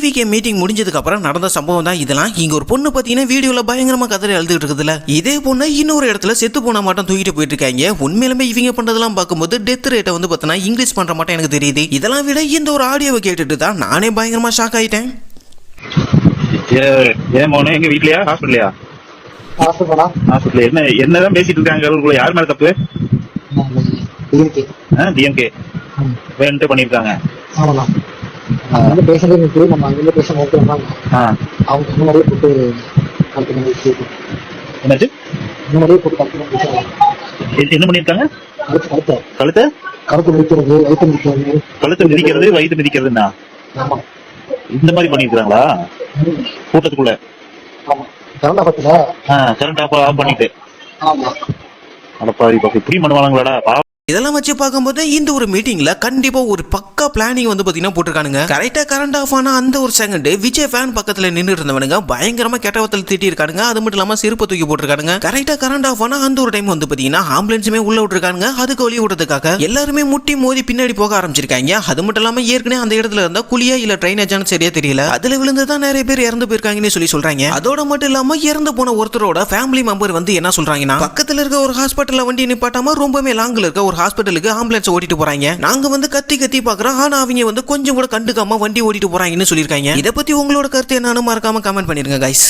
TVK meeting முடிஞ்சதுக்கு அப்புறம் நடந்த சம்பவம் தான் இதெல்லாம். இங்க ஒரு பொண்ணு பாத்தீங்கன்னா வீடியோல பயங்கரமா கதறி அழுதுட்டு இருக்குதுல, இதே பொண்ணு இன்னொரு இடத்துல செத்து போன மாட்டம் தூக்கிட்டு போயிட்டு இருக்காங்க. உண்மையிலுமே இவங்க பண்றதெல்லாம் பார்க்கும்போது டெத் ரேட்டை வந்து பார்த்தனா இங்கிலீஷ் பண்ற மாட்டேன் எனக்கு தெரியுது. இதெல்லாம் விட இந்த ஒரு ஆடியோவை கேட்டுட்டு தான் நானே பயங்கரமா ஷாக் ஆயிட்டேன். ஏன் மோனே எங்க வீட்லயா ஹாஸ்பிட்டலையா? ஹாஸ்பிட்டல் என்னதான் பேசிட்டு இருக்காங்க? யார் மேல தப்பு? டிஎம்கே வேணுட்டு பண்ணிருக்காங்க. என்ன பண்ணிருக்காங்க? கழுத்தை மிதிக்கிறது, வயிற்று மிதிக்கிறதுன்னா இந்த மாதிரி பண்ணிருக்காங்களா? கூட்டத்துக்குள்ள கரண்ட் ஆஃப் பண்ணிட்டு அடப்பாவி இப்படி பண்ணுவாங்களாடா? இதெல்லாம் வச்சு பார்க்கும்போது இந்த ஒரு மீட்டிங்ல கண்டிப்பா ஒரு பக்கா பிளானிங் வந்து பாத்தீங்கன்னா போட்டிருக்கானுங்க. கரெக்டா கரண்ட் ஆஃப் ஆன அந்த ஒரு செகண்ட் விஜய் ஃபேன் பக்கத்துல நின்று இருந்தவனுங்க பயங்கரமா கெட்டவத்தில் திட்டி இருக்கானுங்க. அது மட்டும் இல்லாம செருப்பு தூக்கி போட்டிருக்கானுங்க. கரெக்டா கரண்ட் ஆஃப் ஆன அந்த ஒரு டைம் வந்து பாத்தீங்கன்னா ஆம்புலன்ஸுமே உள்ள விட்டுருக்காங்க. அதுக்கு வழி விடுறதுக்காக எல்லாருமே முட்டி மோதி பின்னாடி போக ஆரம்பிச்சிருக்காங்க. அது மட்டும் இல்லாம ஏற்கனவே அந்த இடத்துல இருந்தா குழியா இல்ல ட்ரைனேஜான்னு சரியா தெரியல, அதுல விழுந்துதான் நிறைய பேர் இறந்து போயிருக்காங்கன்னு சொல்லி சொல்றாங்க. அதோட மட்டும் இல்லாம இறந்து போன ஒருத்தரோட ஃபேமிலி மெம்பர் வந்து என்ன சொல்றாங்கன்னா, பக்கத்துல இருக்க ஒரு ஹாஸ்பிட்டல்ல வண்டி நிப்பாட்டாம ரொம்பவே லாங்ல இருக்க ஒரு ஹாஸ்பிட்டலுக்கு ஆம்புலன்ஸ் ஓட்டிட்டு போறாங்க. நாங்க வந்து கத்தி பாக்குறோம், ஆனா அவங்க வந்து கொஞ்சம் கூட கண்டுக்காம வண்டி ஓட்டிட்டு போறாங்கன்னு சொல்லிருக்காங்க. இத பத்தி உங்களோட கருத்து என்னன்னு மறக்காம கமெண்ட் பண்ணிருங்க கைஸ்.